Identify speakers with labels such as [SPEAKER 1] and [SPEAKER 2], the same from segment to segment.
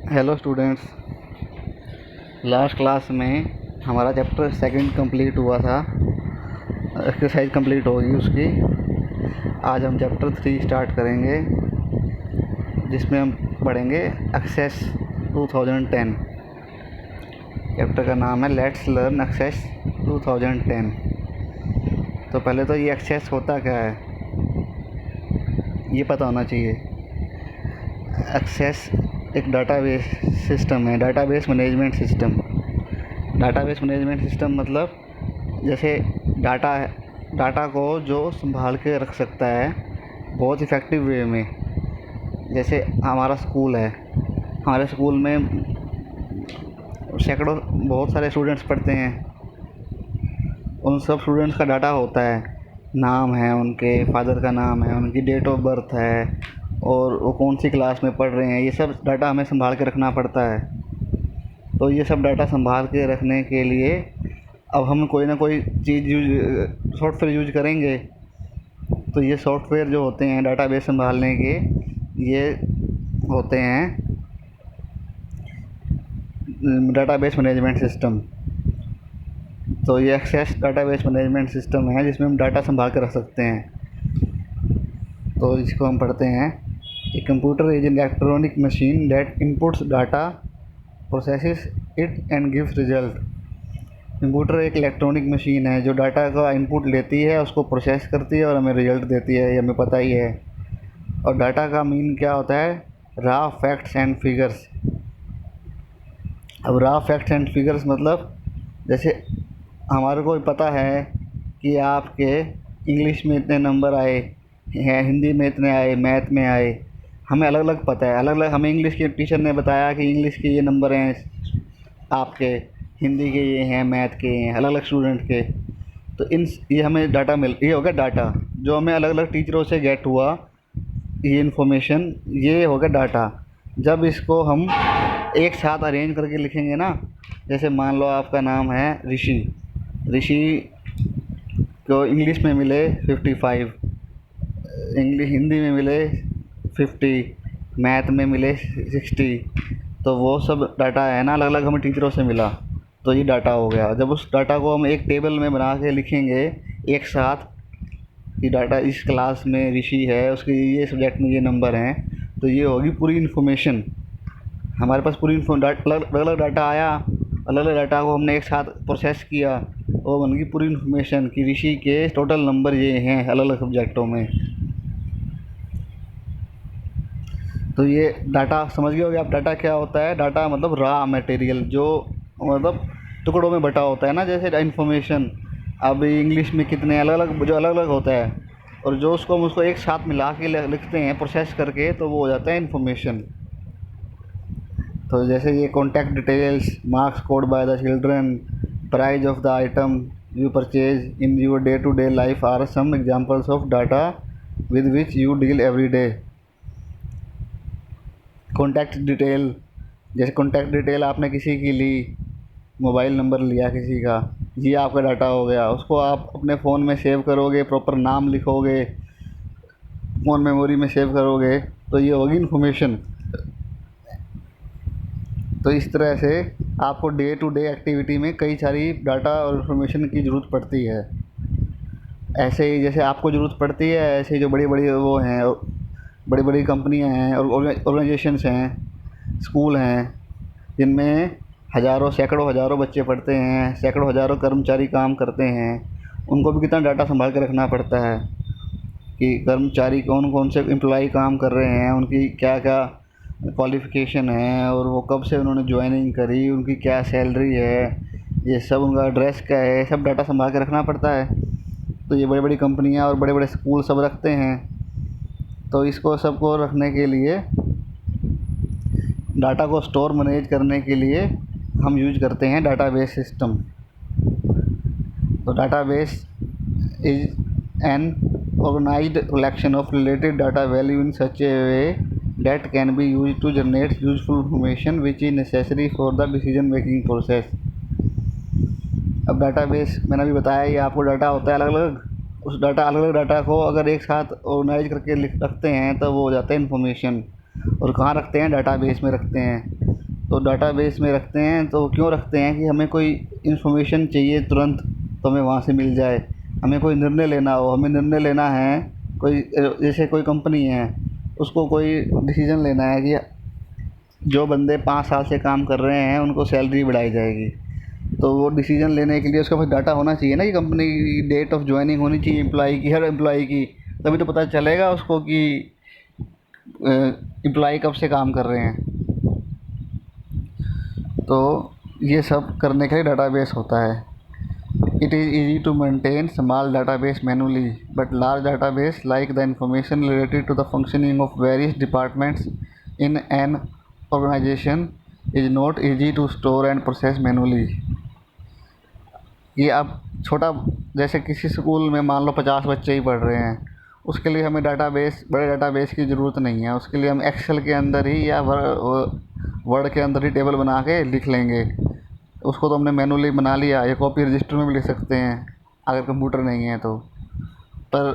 [SPEAKER 1] Hello students. Last class में हमारा chapter second complete हुआ था, एक्सरसाइज कंप्लीट होगी उसकी। आज हम चैप्टर 3 स्टार्ट करेंगे, जिसमें हम पढ़ेंगे एक्सेस 2010। चैप्टर का नाम है लेट्स लर्न एक्सेस 2010। तो पहले तो ये एक्सेस होता क्या है ये पता होना चाहिए। एक्सेस एक डाटाबेस सिस्टम है, database management system. Database management system मतलब जैसे डाटा को जो संभाल के रख सकता है बहुत इफ़ेक्टिव वे में। जैसे हमारा स्कूल है, हमारे स्कूल में सैकड़ों बहुत सारे स्टूडेंट्स पढ़ते हैं। उन सब स्टूडेंट्स का डाटा होता है, नाम है, उनके फादर का नाम है, उनकी डेट ऑफ बर्थ है और वो कौन सी क्लास में पढ़ रहे हैं। ये सब डाटा हमें संभाल के रखना पड़ता है। तो ये सब डाटा संभाल के रखने के लिए अब हम कोई ना कोई चीज़ सॉफ्टवेयर यूज करेंगे। तो ये सॉफ्टवेयर जो होते हैं डाटाबेस संभालने के, ये होते हैं डाटाबेस मैनेजमेंट सिस्टम। तो ये एक्सेस डाटाबेस मैनेजमेंट सिस्टम है जिसमें हम डाटा संभाल कर रख सकते हैं। तो इसको हम पढ़ते हैं। A computer is an electronic machine that inputs data, processes it and gives result. Computer एक इलेक्ट्रॉनिक मशीन है जो डाटा का इनपुट लेती है, उसको प्रोसेस करती है और हमें रिजल्ट देती है, ये हमें पता ही है। और डाटा का मीन क्या होता है? Raw facts and figures. अब रॉ फैक्ट्स एंड फिगर्स मतलब जैसे हमारे को पता है कि आपके इंग्लिश में इतने नंबर आए हैं, हिंदी में इतने आए, मैथ में आए, हमें अलग अलग पता है। अलग अलग हमें इंग्लिश के टीचर ने बताया कि इंग्लिश के ये नंबर हैं आपके, हिंदी के ये हैं, मैथ के हैं, अलग अलग स्टूडेंट के। तो ये हमें डाटा ये हो गया डाटा जो हमें अलग अलग टीचरों से गेट हुआ। ये इन्फॉर्मेशन, ये हो गया डाटा। जब इसको हम एक साथ अरेंज करके लिखेंगे ना, जैसे मान लो आपका नाम है ऋषि। ऋषि को इंग्लिश में मिले 55, हिंदी में मिले 50, मैथ में मिले 60। तो वो सब डाटा है ना, अलग अलग हमें टीचरों से मिला, तो ये डाटा हो गया। जब उस डाटा को हम एक टेबल में बना के लिखेंगे एक साथ कि डाटा इस क्लास में ऋषि है, उसके ये सब्जेक्ट में ये नंबर हैं, तो ये होगी पूरी इन्फॉर्मेशन। हमारे पास पूरी अलग अलग डाटा आया, अलग अलग डाटा को हमने एक साथ प्रोसेस किया और बन गई पूरी इन्फॉर्मेशन कि ऋषि के टोटल नंबर ये हैं अलग अलग सब्जेक्टों में। तो ये डाटा समझ गए होगे आप। डाटा क्या होता है? डाटा मतलब रॉ मटेरियल, जो मतलब टुकड़ों में बटा होता है ना, जैसे इन्फॉर्मेशन। अब इंग्लिश में कितने अलग अलग, जो अलग अलग होता है, और जो उसको हम उसको एक साथ मिला के लिखते हैं प्रोसेस करके, तो वो हो जाता है इन्फॉर्मेशन। तो जैसे ये contact details, marks scored by the children, price of the item you purchase in your day to day life are some examples of data with which you deal every day. Contact detail, जैसे contact detail आपने किसी की ली, mobile number लिया किसी का, ये आपका data हो गया। उसको आप अपने फ़ोन में सेव करोगे, प्रॉपर नाम लिखोगे, फ़ोन मेमोरी में सेव करोगे, तो ये होगी इन्फॉर्मेशन। तो इस तरह से आपको डे टू डे एक्टिविटी में कई सारी डाटा और इन्फॉर्मेशन की ज़रूरत पड़ती है। ऐसे ही जैसे आपको ज़रूरत पड़ती है, ऐसे ही जो बड़ी बड़ी वो हैं, बड़ी बड़ी कंपनियां हैं और ऑर्गेनाइजेशंस हैं, स्कूल हैं, जिनमें हज़ारों सैकड़ों हज़ारों बच्चे पढ़ते हैं, सैकड़ों हज़ारों कर्मचारी काम करते हैं। उनको भी कितना डाटा संभाल के रखना पड़ता है कि कर्मचारी कौन कौन से एम्प्लॉई काम कर रहे हैं, उनकी क्या क्या क्वालिफ़िकेशन है, और वो कब से उन्होंने ज्वाइनिंग करी, उनकी क्या सैलरी है, ये सब, उनका एड्रेस क्या है, सब डाटा संभाल के रखना पड़ता है। तो ये बड़ी बड़ी कंपनियां और बड़े बड़े स्कूल सब रखते हैं। तो इसको सबको रखने के लिए, डाटा को स्टोर मैनेज करने के लिए हम यूज करते हैं डाटाबेस सिस्टम। तो database is an organized collection of related data value in such a way that can be used to generate useful information which is necessary for the decision making process। अब database मैंने अभी बताया, ये आपको data होता है अलग अलग, उस अलग अलग डाटा को अगर एक साथ ऑर्गेनाइज करके रखते हैं तो वो हो जाता है इन्फॉर्मेशन। और कहाँ रखते हैं? डाटाबेस में रखते हैं। तो डाटाबेस में रखते हैं तो क्यों रखते हैं कि हमें कोई इन्फॉर्मेशन चाहिए तुरंत तो हमें वहाँ से मिल जाए। हमें कोई निर्णय लेना हो, हमें निर्णय लेना है, कोई जैसे कोई कंपनी है, उसको कोई डिसीज़न लेना है कि जो बंदे 5 साल से काम कर रहे हैं उनको सैलरी बढ़ाई जाएगी, तो वो डिसीजन लेने के लिए उसके पास डाटा होना चाहिए ना कि कंपनी की डेट ऑफ ज्वाइनिंग होनी चाहिए एम्प्लॉय की, हर एम्प्लॉय की। तभी तो पता चलेगा उसको कि एम्प्लॉय कब से काम कर रहे हैं। तो ये सब करने के लिए डाटाबेस होता है। It is easy to maintain small database manually, but large database like the information related to the functioning of various departments in an organization is not easy to store and process manually। ये अब छोटा, जैसे किसी school में मान लो 50 बच्चे ही पढ़ रहे हैं, उसके लिए हमें डाटाबेस, बड़े डाटाबेस की ज़रूरत नहीं है। उसके लिए हम एक्सेल के अंदर ही या वर्ड के अंदर ही टेबल बना के लिख लेंगे। उसको तो हमने मैनुअली बना लिया, या कॉपी रजिस्टर में भी लिख सकते हैं अगर कंप्यूटर नहीं है तो। पर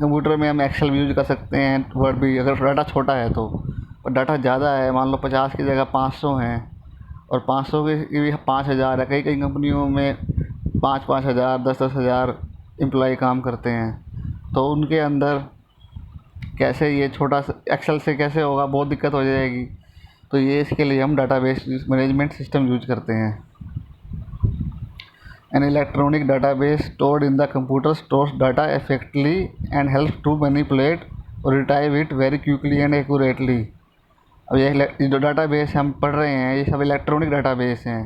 [SPEAKER 1] कंप्यूटर में हम एक्सेल भी यूज कर सकते हैं, वर्ड भी, अगर डाटा छोटा है तो। पर डाटा ज़्यादा है, मान लो 50 की जगह 500 हैं, और 500 की भी 5000 है। कई कई कंपनियों में 5-5 हज़ार, 10-10 हज़ार एम्प्लॉय काम करते हैं, तो उनके अंदर कैसे ये छोटा एक्सेल से कैसे होगा, बहुत दिक्कत हो जाएगी। तो ये इसके लिए हम डाटाबेस मैनेजमेंट सिस्टम यूज करते हैं। An electronic database stored in the computer stores data effectively and helps to manipulate or retrieve it very quickly and accurately। अब ये जो डाटाबेस हम पढ़ रहे हैं, ये सब इलेक्ट्रॉनिक डाटाबेस हैं,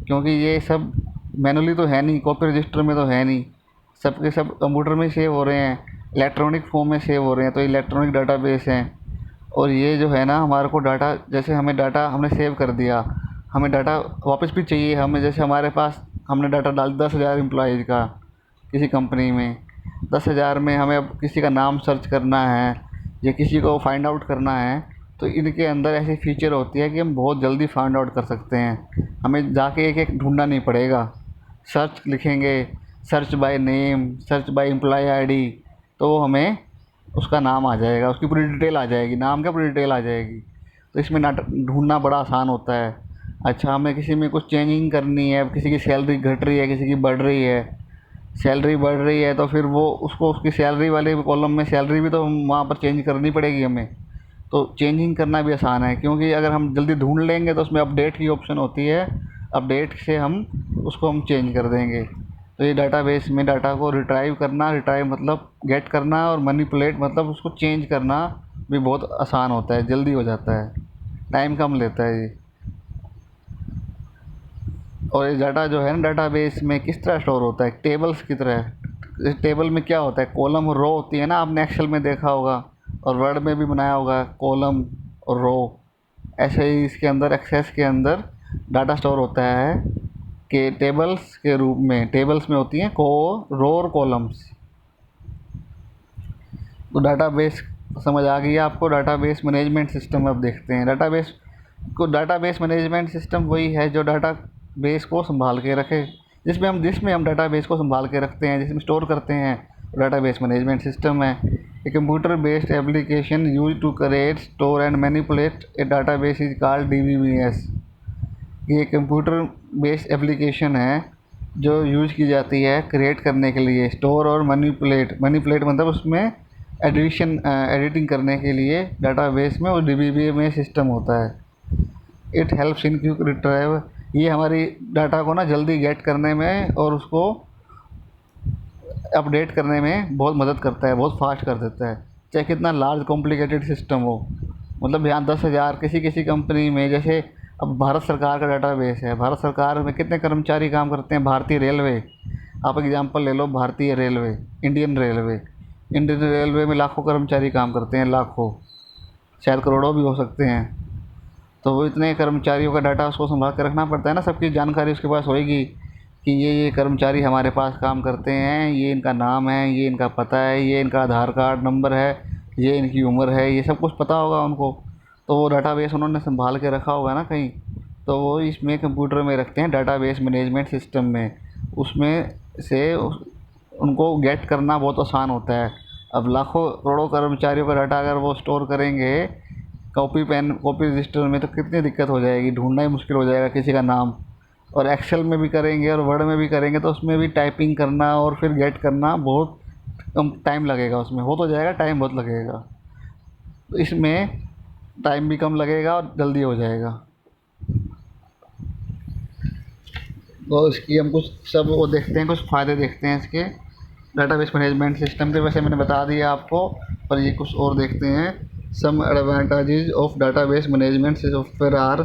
[SPEAKER 1] क्योंकि ये सब मैनुअली तो है नहीं, कॉपी रजिस्टर में तो है नहीं, सब के सब कंप्यूटर में सेव हो रहे हैं, इलेक्ट्रॉनिक फॉर्म में सेव हो रहे हैं, तो इलेक्ट्रॉनिक डाटाबेस हैं। और ये जो है ना, हमारे को डाटा, जैसे हमें डाटा हमने सेव कर दिया, हमें डाटा वापस भी चाहिए हमें। जैसे हमारे पास हमने डाटा डाल 10,000 एम्प्लॉयज़ का किसी कंपनी में, 10,000 में हमें अब किसी का नाम सर्च करना है या किसी को फाइंड आउट करना है, तो इनके अंदर ऐसी फीचर होती है कि हम बहुत जल्दी फाइंड आउट कर सकते हैं। हमें जाके एक एक ढूंढना नहीं पड़ेगा। सर्च लिखेंगे, search by name, search by employee ID, तो हमें उसका नाम आ जाएगा, उसकी पूरी डिटेल आ जाएगी, नाम क्या पूरी डिटेल आ जाएगी। तो इसमें ढूंढना बड़ा आसान होता है। अच्छा, हमें किसी में कुछ चेंजिंग करनी है, किसी की सैलरी घट रही है, किसी की बढ़ रही है, सैलरी बढ़ रही है, तो फिर वो उसको उसकी सैलरी वाले कॉलम में सैलरी भी तो वहाँ पर चेंज करनी पड़ेगी हमें। तो चेंजिंग करना भी आसान है, क्योंकि अगर हम जल्दी ढूंढ लेंगे तो उसमें अपडेट की ऑप्शन होती है, अपडेट से हम उसको हम चेंज कर देंगे। तो ये डाटाबेस में डाटा को रिट्राइव करना, रिट्राइव मतलब गेट करना, और मैनिपुलेट मतलब उसको चेंज करना भी बहुत आसान होता है, जल्दी हो जाता है, टाइम कम लेता है ये। और ये डाटा जो है ना, डाटाबेस में किस तरह स्टोर होता है, टेबल्स की तरह। टेबल में क्या होता है, कॉलम और रो होती है ना, आपने एक्सेल में देखा होगा और वर्ड में भी बनाया होगा, कॉलम और रो। ऐसे ही इसके अंदर, एक्सेस के अंदर डाटा स्टोर होता है कि टेबल्स के रूप में। टेबल्स में होती हैं रो और कॉलम्स। तो डाटाबेस समझ आ गई आपको। डाटाबेस मैनेजमेंट सिस्टम अब देखते हैं। डाटाबेस मैनेजमेंट सिस्टम वही है जो डाटाबेस को संभाल के रखे, जिसमें हम डाटाबेस को संभाल के रखते हैं, जिसमें स्टोर करते हैं। डाटाबेस मैनेजमेंट सिस्टम है a computer based application use to create, store and manipulate a database is called DBMS। ये कंप्यूटर बेस्ड एप्लीकेशन है जो यूज की जाती है क्रिएट करने के लिए, स्टोर और मैनिपुलेट मतलब उसमें एडिटिंग करने के लिए डाटाबेस में, और DBMS सिस्टम होता है। It helps in quick retrieve. ये हमारी डाटा को ना जल्दी गेट करने में और उसको अपडेट करने में बहुत मदद करता है, बहुत फास्ट कर देता है, चाहे कितना लार्ज कॉम्प्लिकेटेड सिस्टम हो। मतलब यहाँ 10,000 किसी किसी कंपनी में, जैसे अब भारत सरकार का डाटाबेस है, भारत सरकार में कितने कर्मचारी काम करते हैं। भारतीय रेलवे, आप एग्जांपल ले लो, भारतीय रेलवे, इंडियन रेलवे में लाखों कर्मचारी काम करते हैं, लाखों, शायद करोड़ों भी हो सकते हैं। तो वो इतने कर्मचारियों का डाटा उसको संभाल कर रखना पड़ता है ना, सबकी जानकारी उसके पास होएगी कि ये कर्मचारी हमारे पास काम करते हैं, ये इनका नाम है, ये इनका पता है, ये इनका आधार कार्ड नंबर है, ये इनकी उम्र है, ये सब कुछ पता होगा उनको। तो वो डाटाबेस उन्होंने संभाल के रखा होगा ना कहीं, तो वो इसमें कंप्यूटर में रखते हैं, डाटाबेस मैनेजमेंट सिस्टम में। उसमें से उनको गेट करना बहुत आसान होता है। अब लाखों करोड़ों कर्मचारियों का डाटा अगर वो स्टोर करेंगे कॉपी रजिस्टर में तो कितनी दिक्कत हो जाएगी, ढूंढना ही मुश्किल हो जाएगा किसी का नाम। और एक्सेल में भी करेंगे और वर्ड में भी करेंगे तो उसमें भी टाइपिंग करना और फिर गेट करना बहुत कम टाइम लगेगा, उसमें हो तो जाएगा, टाइम बहुत लगेगा। तो इसमें टाइम भी कम लगेगा और जल्दी हो जाएगा। तो इसकी हम कुछ सब वो देखते हैं, कुछ फ़ायदे देखते हैं इसके डाटाबेस मैनेजमेंट सिस्टम के। वैसे मैंने बता दिया आपको, पर ये कुछ और देखते हैं। Some advantages of database management software are,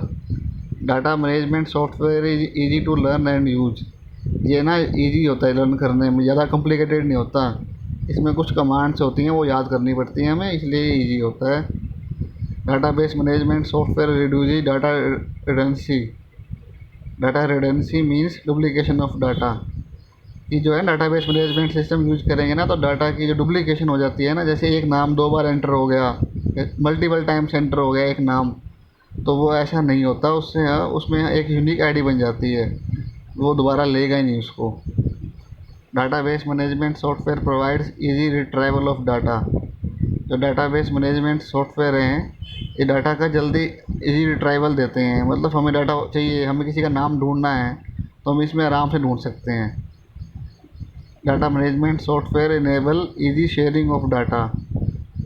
[SPEAKER 1] data management software is easy to learn and use. ये ना ईजी होता है लर्न करने में, ज़्यादा कॉम्प्लिकेटेड नहीं होता। इसमें कुछ कमांड्स होती हैं वो याद करनी पड़ती हैं हमें, इसलिए ईजी होता है। Database management software reduces data redundancy means duplication of data. कि जो है डाटाबेस मैनेजमेंट सिस्टम यूज करेंगे ना तो डाटा की जो डुप्लीकेशन हो जाती है ना, जैसे एक नाम 2 बार एंटर हो गया, मल्टीपल टाइम्स एंटर हो गया एक नाम, तो वो ऐसा नहीं होता। उससे उसमें एक यूनिक आईडी बन जाती है, वो दोबारा लेगा ही नहीं उसको। Database management software provides easy retrieval of data. जो डाटाबेस मैनेजमेंट सॉफ्टवेयर हैं ये डाटा का जल्दी इजी रिट्राइवल देते हैं। मतलब हमें डाटा चाहिए, हमें किसी का नाम ढूंढना है तो हम इसमें आराम से ढूंढ सकते हैं। Data management software enable easy sharing of data.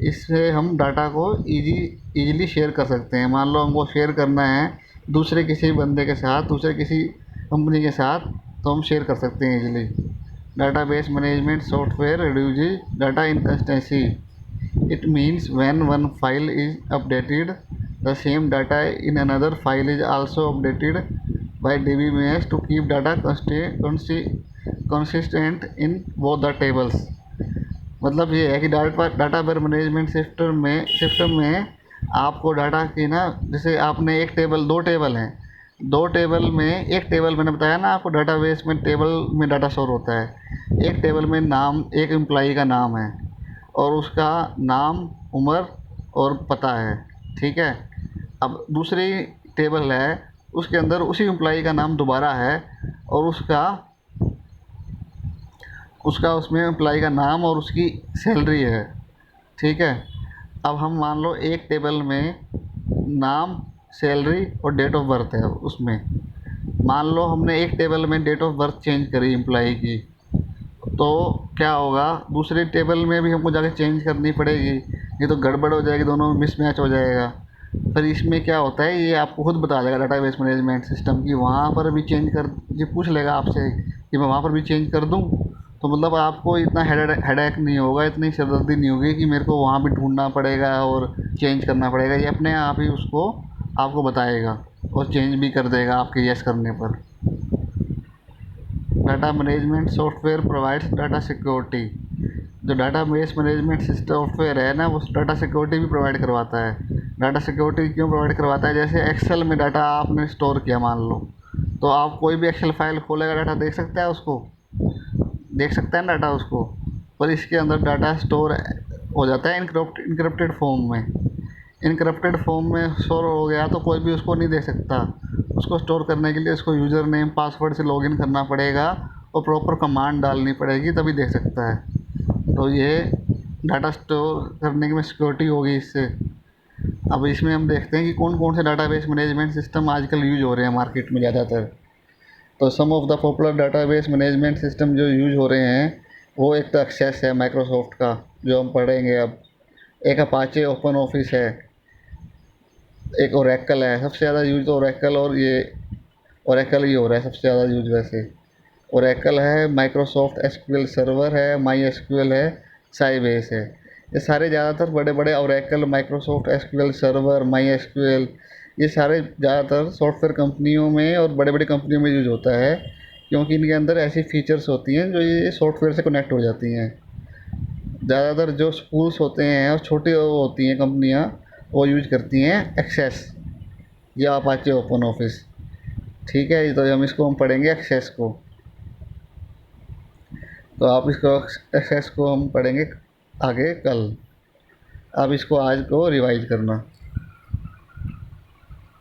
[SPEAKER 1] इससे हम डाटा को इजीली शेयर कर सकते हैं। मान लो हमको शेयर करना है दूसरे किसी बंदे के साथ, दूसरे किसी कंपनी के साथ, तो हम शेयर कर सकते हैं easily. Database management software reduces data inconsistency. It means when one file is updated, the same data in another file is also updated by DBMS to keep data consistent in both the tables. मतलब ये है कि database management system में आपको data की ना, जैसे आपने एक टेबल, 2 टेबल हैं, 2 टेबल में, एक टेबल मैंने बताया ना आपको डाटाबेस में टेबल में डाटा स्टोर होता है। एक टेबल में नाम, एक एम्प्लॉई का नाम है और उसका नाम, उम्र और पता है, ठीक है। अब दूसरी टेबल है उसके अंदर उसी एम्प्लॉई का नाम दोबारा है और उसका उसमें एम्प्लॉई का नाम और उसकी सैलरी है, ठीक है। अब हम मान लो एक टेबल में नाम, सैलरी और डेट ऑफ बर्थ है, उसमें मान लो हमने एक टेबल में डेट ऑफ बर्थ चेंज करी एम्प्लॉई की, तो क्या होगा दूसरे टेबल में भी हमको जाके चेंज करनी पड़ेगी, ये तो गड़बड़ हो जाएगी, दोनों में मिसमैच हो जाएगा। फिर इसमें क्या होता है, ये आपको खुद बता देगा डाटाबेस मैनेजमेंट सिस्टम की, वहाँ पर भी चेंज कर, ये पूछ लेगा आपसे कि मैं वहाँ पर भी चेंज कर दूँ। तो मतलब आपको इतना हेडेक नहीं होगा, इतनी सिरदर्दी नहीं होगी कि मेरे को वहाँ भी ढूंढना पड़ेगा और चेंज करना पड़ेगा। ये अपने आप ही उसको आपको बताएगा और चेंज भी कर देगा आपके यस करने पर। Data management software provides data security. जो डाटाबेस मैनेजमेंट सॉफ्टवेयर है ना, वो डाटा सिक्योरिटी भी प्रोवाइड करवाता है। डाटा सिक्योरिटी क्यों प्रोवाइड करवाता है, जैसे एक्सेल में डाटा आपने स्टोर किया मान लो, तो आप कोई भी एक्सेल फाइल खोलेगा डाटा देख सकता है, उसको देख सकता है ना डाटा उसको, पर इसके अंदर डाटा स्टोर हो जाता है इनक्रप्टेड फॉर्म में। इनक्रप्टेड फॉर्म में स्टोर हो गया तो कोई भी उसको नहीं दे सकता। उसको स्टोर करने के लिए उसको यूज़र नेम पासवर्ड से लॉगिन करना पड़ेगा और प्रॉपर कमांड डालनी पड़ेगी, तभी देख सकता है। तो ये डाटा स्टोर करने में सिक्योरिटी होगी इससे। अब इसमें हम देखते हैं कि कौन कौन से डाटाबेस मैनेजमेंट सिस्टम आजकल यूज हो रहे हैं मार्केट में ज़्यादातर। तो some of the popular database management system जो यूज हो रहे हैं, वो एक तो एक्सेस है माइक्रोसॉफ्ट का, जो हम पढ़ेंगे अब। एक अपाचे ओपन ऑफिस है, एक ओरेकल है। सबसे ज़्यादा यूज तो ओरेकल और ये ओरेकल ही हो रहा है सबसे ज़्यादा यूज वैसे। ओरेकल है, माइक्रोसॉफ्ट एसक्यूएल सर्वर है, माई एसक्यूएल है, साइबेस है। ये सारे ज़्यादातर बड़े बड़े Oracle, Microsoft SQL server, my SQL, ये सारे ज़्यादातर सॉफ्टवेयर कंपनियों में और बड़े बड़ी कंपनियों में यूज होता है, क्योंकि इनके अंदर ऐसी फीचर्स होती हैं जो ये सॉफ्टवेयर से कनेक्ट हो जाती हैं। ज़्यादातर जो स्कूल्स होते हैं और छोटी होती हैं कंपनियाँ, वो यूज करती हैं एक्सेस या अपाचे ओपन ऑफिस, ठीक है। तो हम पढ़ेंगे एक्सेस को, तो आप इसको एक्सेस को हम पढ़ेंगे आगे कल। आप इसको आज को रिवाइज करना।